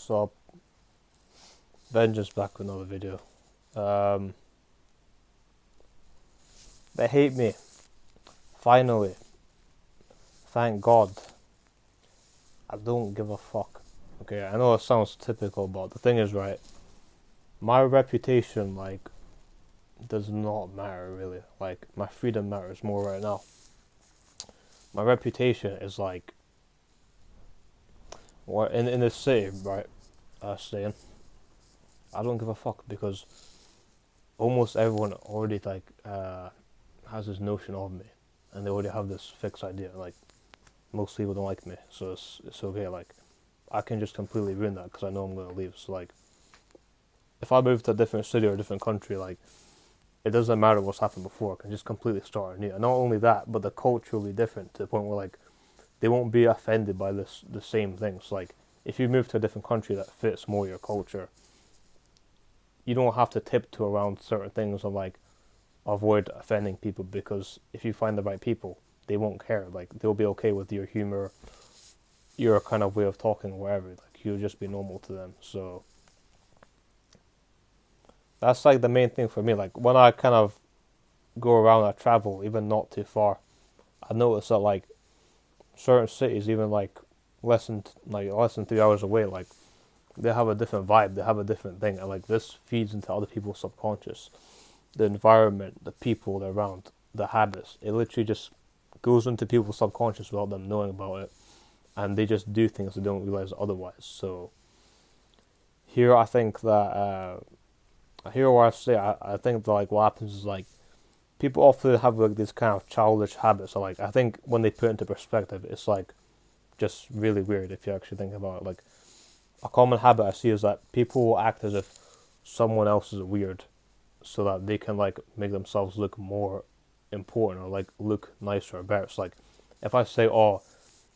What's up? Vengeance back with another video. Um, they hate me. Finally. Thank God. I don't give a fuck. Okay, I know it sounds typical, but the thing is, right, my reputation, does not matter really. Like, my freedom matters more right now. My reputation is in this city, right, staying, I don't give a fuck because almost everyone already has this notion of me, and they already have this fixed idea. Like most people don't like me, so it's okay. Like I can just completely ruin that because I know I'm gonna leave. So like, if I move to a different city or a different country, like it doesn't matter what's happened before. I can just completely start anew. And not only that, but the culture will be different to the point where like they won't be offended by the same things. Like if you move to a different country that fits more your culture, you don't have to tiptoe around certain things and like avoid offending people because if you find the right people, they won't care. Like they'll be okay with your humor, your kind of way of talking, whatever. Like you'll just be normal to them. So that's like the main thing for me. Like when I kind of go around, I travel, even not too far. I notice that like certain cities, even like less than 3 hours away, like they have a different vibe. They have a different thing, and like this feeds into other people's subconscious. The environment, the people they're around, the habits. It literally just goes into people's subconscious without them knowing about it, and they just do things they don't realize otherwise. So here, I think that here where I say I think that like what happens is like people often have like this kind of childish habits. So like I think when they put it into perspective, it's like just really weird if you actually think about it. Like a common habit I see is that people will act as if someone else is weird so that they can like make themselves look more important or like look nicer or better. It's like if I say, "Oh,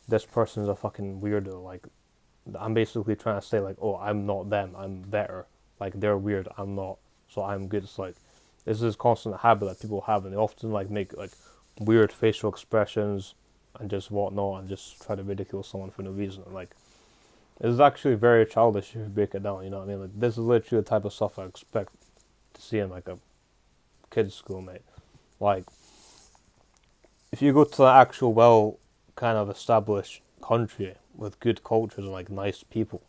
this person's a fucking weirdo," like I'm basically trying to say like, "Oh, I'm not them. I'm better." Like they're weird. I'm not. So I'm good. It's like this is constant habit that people have, and they often like make like weird facial expressions and just whatnot, and just try to ridicule someone for no reason. And, like it's actually very childish if you break it down. You know what I mean? Like this is literally the type of stuff I expect to see in like a kid's school, mate. Like, if you go to an actual well kind of established country with good cultures and like nice people,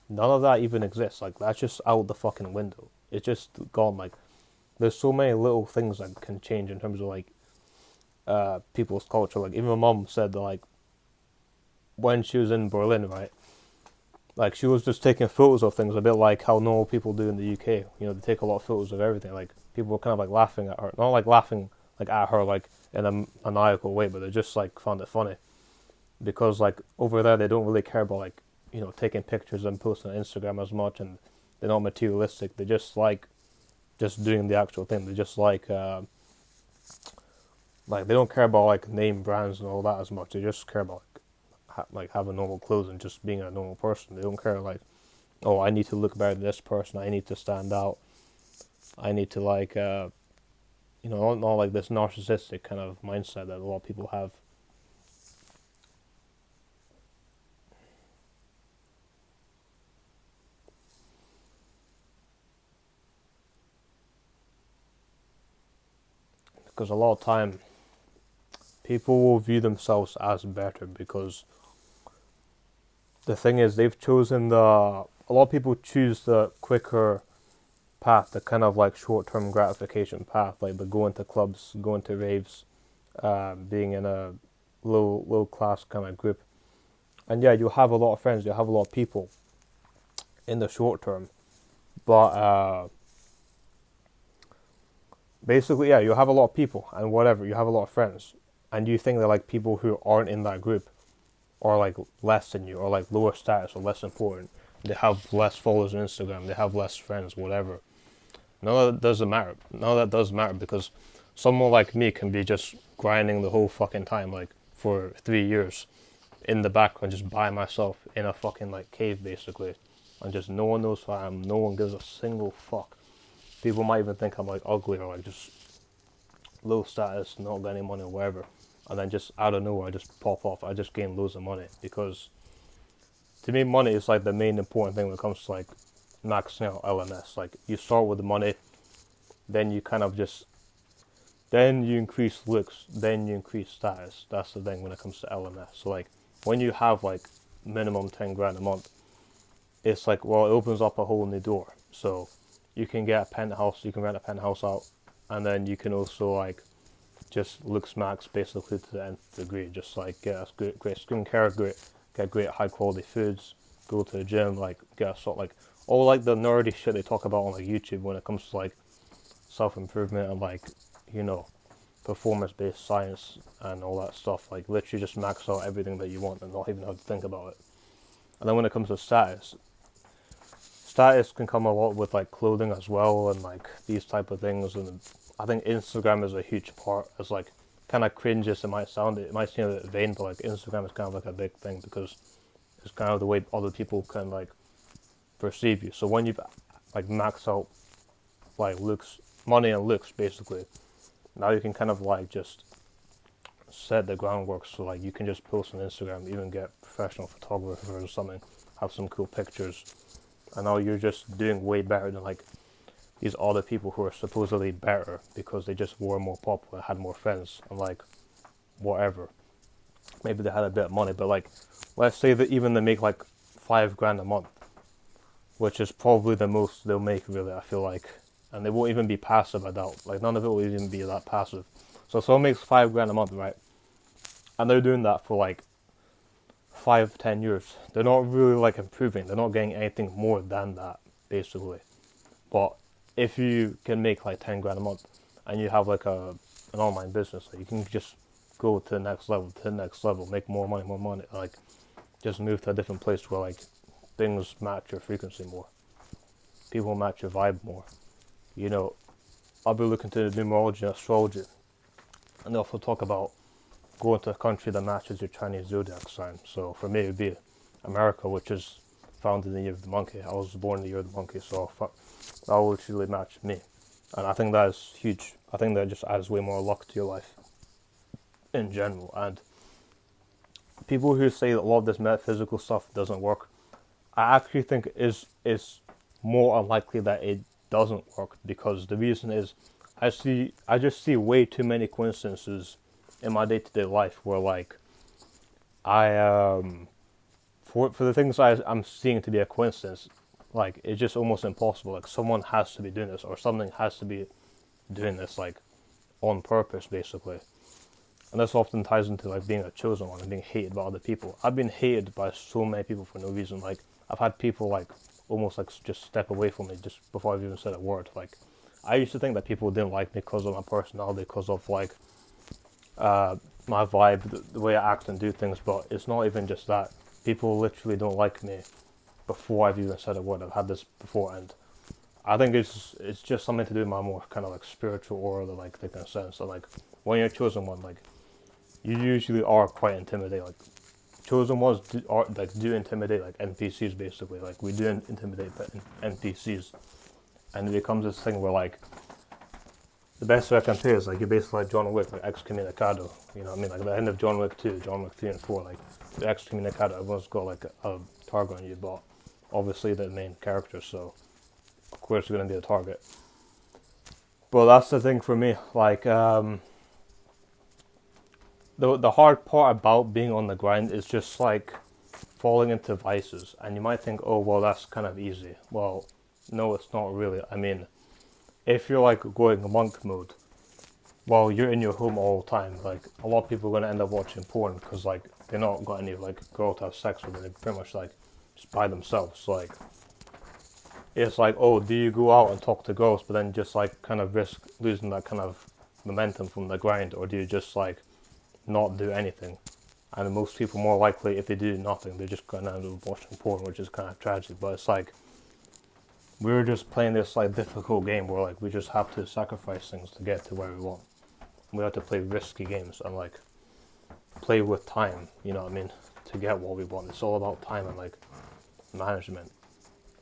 none of that even exists. Like that's just out the fucking window. It's just gone. Like there's so many little things that can change in terms of like people's culture. Like even my mom said that like when she was in Berlin, right? Like she was just taking photos of things, a bit like how normal people do in the UK. You know, they take a lot of photos of everything. Like people were kind of like laughing at her, not like laughing like at her like in a maniacal way, but they just like found it funny because like over there they don't really care about like taking pictures and posting on Instagram as much, and they're not materialistic. They just like just doing the actual thing. They just like they don't care about like name brands and all that as much. They just care about like having normal clothes and just being a normal person. They don't care like, oh, I need to look better than this person. I need to stand out. I need to not like this narcissistic kind of mindset that a lot of people have. Because a lot of time, people will view themselves as better because the thing is they've chosen a lot of people choose the quicker path, the kind of like short-term gratification path, like the going to clubs, going to raves, being in a low class kind of group, and yeah, you have a lot of friends, you have a lot of people in the short term, but basically, yeah, you have a lot of people and whatever, you have a lot of friends, and you think that like people who aren't in that group are like less than you, or like lower status, or less important. They have less followers on Instagram, they have less friends, whatever. None of that doesn't matter. None of that does matter because someone like me can be just grinding the whole fucking time, like for 3 years in the background, just by myself in a fucking like cave basically, and just no one knows who I am. No one gives a single fuck. People might even think I'm like ugly or like just low status, not got any money or whatever, and then just out of nowhere I just pop off. I just gain loads of money because to me, money is like the main important thing when it comes to like maxing out LMS. Like you start with the money, then you kind of just then you increase looks, then you increase status. That's the thing when it comes to LMS. So like when you have like minimum 10 grand a month, it's like, well, it opens up a whole new door. So you can get a penthouse, you can rent a penthouse out, and then you can also like just looks max basically to the nth degree. Just like get a great skincare, get great high quality foods, go to the gym, like get a sort like all like the nerdy shit they talk about on like YouTube when it comes to like self improvement and like, you know, performance based science and all that stuff. Like literally just max out everything that you want and not even have to think about it. And then when it comes to status can come a lot with like clothing as well and like these type of things. And I think Instagram is a huge part. As like kind of cringe as it might sound, it might seem a bit vain, but like Instagram is kind of like a big thing because it's kind of the way other people can like perceive you. So when you've like maxed out like looks, money and looks basically, now you can kind of like just set the groundwork so like you can just post on Instagram, even get professional photographers or something, have some cool pictures, and now you're just doing way better than like these other people who are supposedly better because they just were more popular, had more friends, and like whatever. Maybe they had a bit of money, but like let's say that even they make like 5 grand a month, which is probably the most they'll make really, I feel like. And they won't even be passive, I doubt. Like none of it will even be that passive. So someone makes 5 grand a month, right? And they're doing that for like 5-10 years. They're not really like improving. They're not getting anything more than that, basically. But if you can make like 10 grand a month and you have like an online business, like you can just go to the next level, make more money, like just move to a different place where like things match your frequency more. People match your vibe more. You know, I'll be looking to numerology and astrology, and they also talk about going to a country that matches your Chinese zodiac sign. So for me, it would be America, which is founded in the year of the monkey. I was born in the year of the monkey, so that will literally match me. And I think that is huge. I think that just adds way more luck to your life in general. And people who say that a lot of this metaphysical stuff doesn't work, I actually think is more unlikely that it doesn't work, because the reason is I just see way too many coincidences in my day-to-day life where like I for the things I'm seeing to be a coincidence, like it's just almost impossible. Like someone has to be doing this or something has to be doing this like on purpose basically. And this often ties into like being a chosen one and being hated by other people. I've been hated by so many people for no reason. Like I've had people like almost like just step away from me just before I've even said a word. Like I used to think that people didn't like me because of my personality, because of like my vibe, the way I act and do things, but it's not even just that. People literally don't like me before I've even said a word. I've had this before, and I think it's just something to do with my more kind of like spiritual aura, like they can sense. So like when you're a chosen one, like you usually are quite intimidating. Like chosen ones do intimidate like NPCs basically. Like we do intimidate NPCs, and it becomes this thing where like the best way I can say is like you're basically like John Wick, like excommunicado. You know what I mean? Like the end of John Wick 2, John Wick 3 and 4, like the excommunicado, everyone's got like a target on you, but obviously the main character, so of course you're gonna be a target. But that's the thing for me. Like the hard part about being on the grind is just like falling into vices, and you might think, oh well, that's kind of easy. Well, no, it's not really. I mean, if you're like going monk mode, well, you're in your home all the time. Like a lot of people are gonna end up watching porn because like they're not got any like girl to have sex with. They're pretty much like just by themselves. Like it's like, oh, do you go out and talk to girls, but then just like kind of risk losing that kind of momentum from the grind, or do you just like not do anything? And most people, more likely, if they do nothing, they're just gonna end up watching porn, which is kind of tragic. But it's like we're just playing this like difficult game where like we just have to sacrifice things to get to where we want. We have to play risky games and like play with time, you know what I mean, to get what we want. It's all about time and like management.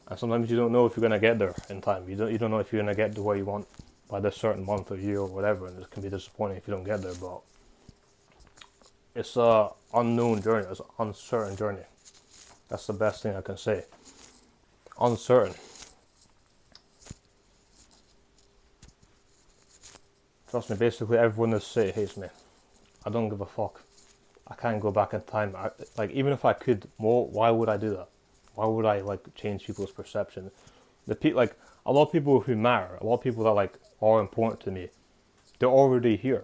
And sometimes you don't know if you're gonna get there in time. You don't know if you're gonna get to where you want by this certain month or year or whatever, and it can be disappointing if you don't get there. But it's a unknown journey, it's an uncertain journey. That's the best thing I can say. Uncertain. Trust me, basically everyone in this city hates me. I don't give a fuck. I can't go back in time. Like, even if I could, why would I do that? Why would I, like, change people's perception? Like, a lot of people who matter, a lot of people that, like, are important to me, they're already here.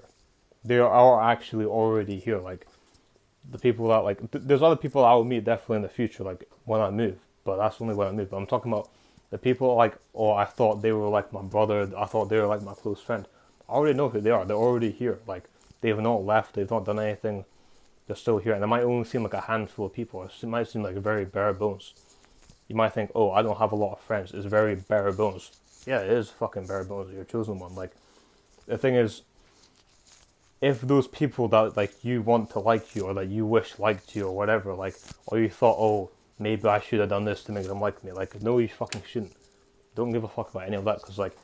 They are actually already here. Like, the people that, like, there's other people I will meet definitely in the future, like, when I move. But that's only when I move. But I'm talking about the people, like, oh, I thought they were, like, my brother. I thought they were, like, my close friend. I already know who they are. They're already here. Like, they've not left. They've not done anything. They're still here. And it might only seem like a handful of people. It might seem like very bare bones. You might think, oh, I don't have a lot of friends. It's very bare bones. Yeah, it is fucking bare bones. You're a chosen one. Like, the thing is, if those people that, like, you want to like you or that you wish liked you or whatever, like, or you thought, oh, maybe I should have done this to make them like me. Like, no, you fucking shouldn't. Don't give a fuck about any of that. Because, like,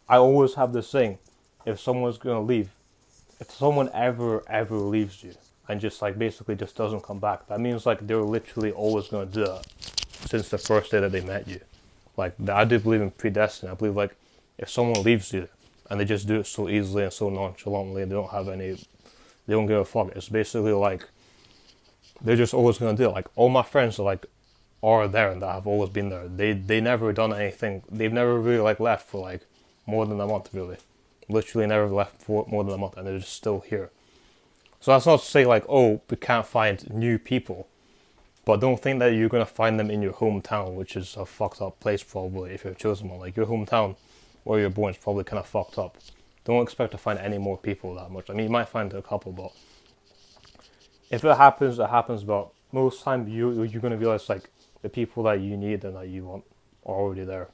I always have this saying, if someone's going to leave, if someone ever leaves you and just, like, basically just doesn't come back, that means, like, they're literally always going to do that since the first day that they met you. Like, I do believe in predestined. I believe, like, if someone leaves you and they just do it so easily and so nonchalantly and they don't give a fuck, it's basically like they're just always going to do it. Like, all my friends are there and that have always been there. They never done anything. They've never really, like, left for, like, more than a month, really. Literally never left for more than a month, and they're just still here. So that's not to say, like, oh, we can't find new people. But don't think that you're going to find them in your hometown, which is a fucked up place probably if you're a chosen one. Like, your hometown where you're born is probably kind of fucked up. Don't expect to find any more people that much. I mean, you might find a couple, but if it happens, it happens. But most time you're going to realize, like, the people that you need and that you want are already there.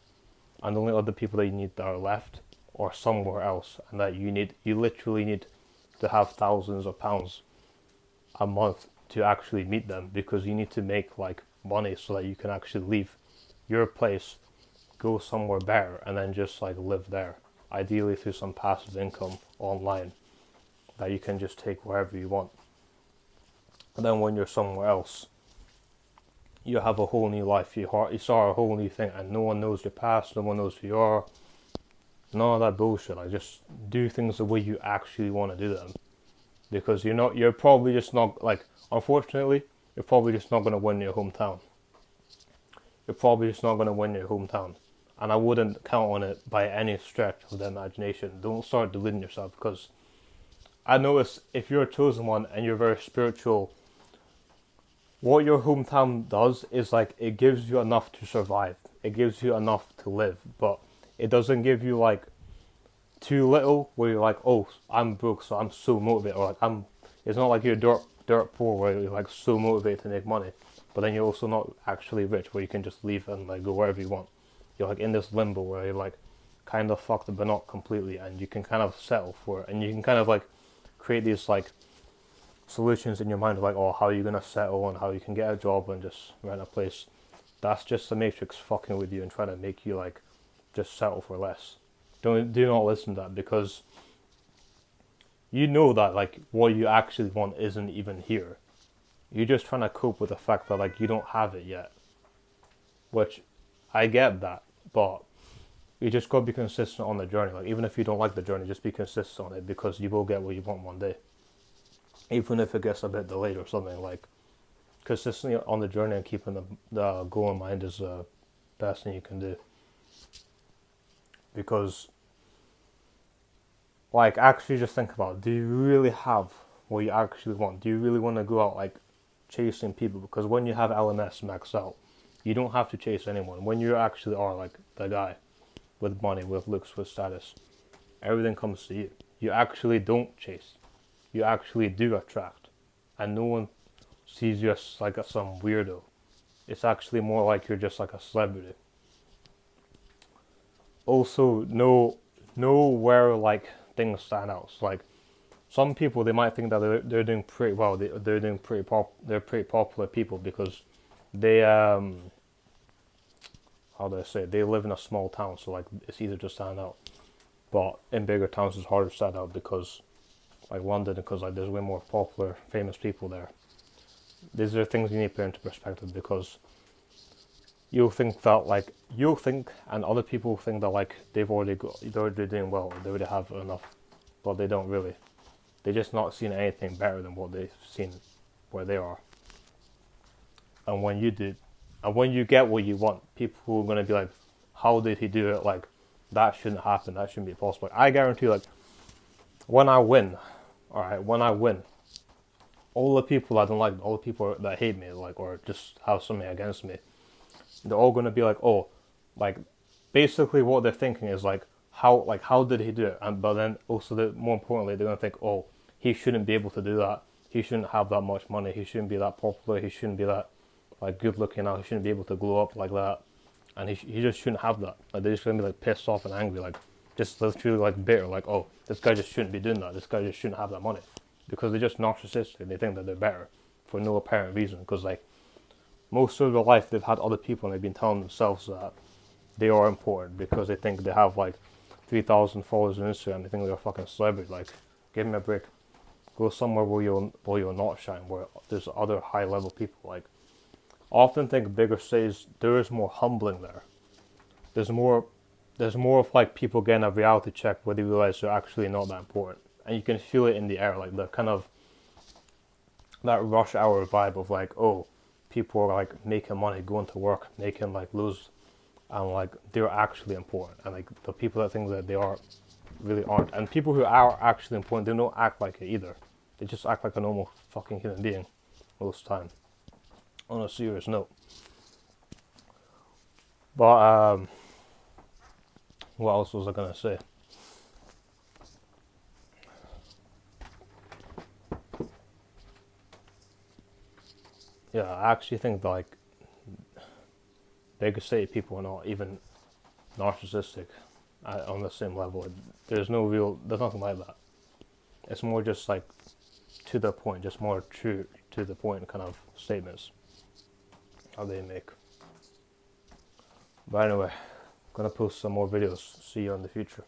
And the only other people that you need that are left or somewhere else, and that you literally need to have thousands of pounds a month to actually meet them, because you need to make, like, money so that you can actually leave your place, go somewhere better, and then just, like, live there, ideally through some passive income online that you can just take wherever you want. And then when you're somewhere else, you have a whole new life. You saw a whole new thing, and no one knows your past, no one knows who you are. None of that bullshit. Like, just do things the way you actually want to do them. Because you're probably just not, like, unfortunately, you're probably just not going to win your hometown. You're probably just not going to win your hometown. And I wouldn't count on it by any stretch of the imagination. Don't start deluding yourself, because I notice if you're a chosen one and you're very spiritual, what your hometown does is, like, it gives you enough to survive. It gives you enough to live, but it doesn't give you, like, too little where you're like, oh, I'm broke, so I'm so motivated, or, like, it's not like you're dirt poor where you're, like, so motivated to make money, but then you're also not actually rich where you can just leave and, like, go wherever you want. You're, like, in this limbo where you're, like, kind of fucked but not completely, and you can kind of settle for it, and you can kind of, like, create these, like, solutions in your mind of, like, oh, how are you gonna settle and how you can get a job and just rent a place. That's just the Matrix fucking with you and trying to make you, like, just settle for less. Do not listen to that, because you know that, like, what you actually want isn't even here. You're just trying to cope with the fact that, like, you don't have it yet. Which, I get that, but you just gotta be consistent on the journey. Like, even if you don't like the journey, just be consistent on it, because you will get what you want one day. Even if it gets a bit delayed or something, like, consistently on the journey and keeping the goal in mind is the best thing you can do. Because, like, actually just think about it. Do you really have what you actually want? Do you really want to go out, like, chasing people? Because when you have LMS maxed out, you don't have to chase anyone. When you actually are, like, the guy with money, with looks, with status, everything comes to you. You actually don't chase. You actually do attract. And no one sees you as, like, some weirdo. It's actually more like you're just, like, a celebrity. Also, know where, like, things stand out. So, like, some people, they might think that they're doing pretty well. They're pretty popular people because they how do I say it? They live in a small town, so, like, it's easier to stand out. But in bigger towns, it's harder to stand out because, like, London, because, like, there's way more popular, famous people there. These are things you need to put into perspective, because you'll think, and other people think that like they're already doing well, they already have enough, but they don't really. They just not seen anything better than what they've seen where they are. And when you do, and when you get what you want, people are gonna be like, "How did he do it? Like, that shouldn't happen. That shouldn't be possible." Like, I guarantee, like, when I win, all right, when I win, all the people I don't like, all the people that hate me, like, or just have something against me, they're all gonna be like, "Oh, like, basically what they're thinking is how did he do it?" And but then also, more importantly, they're gonna think, "Oh, he shouldn't be able to do that. He shouldn't have that much money. He shouldn't be that popular. He shouldn't be that like good looking now. He shouldn't be able to glow up like that, and he just shouldn't have that." Like, they're just gonna be like pissed off and angry, like just literally like bitter, like, "Oh, this guy just shouldn't be doing that. This guy just shouldn't have that money," because they're just narcissistic. They think that they're better for no apparent reason. Because like most of their life, they've had other people and they've been telling themselves that they are important because they think they have like 3,000 followers on Instagram. They think they're a fucking celebrity. Like, give me a break. Go somewhere where you'll not shine, where there's other high level people. Like, I often think bigger cities, there is more humbling there. There's more of like people getting a reality check where they realize they're actually not that important, and you can feel it in the air, like the kind of that rush hour vibe of like, oh, people are like making money, going to work, making like lose, and like they're actually important, and like the people that think that they are really aren't, and people who are actually important, they don't act like it either. They just act like a normal fucking human being most of the time. On a serious note, but what else was I gonna say? Yeah, I actually think that, like, bigger city people are not even narcissistic on the same level. There's nothing like that. It's more just like to the point, just more true to the point kind of statements how they make. But anyway, gonna post some more videos. See you in the future.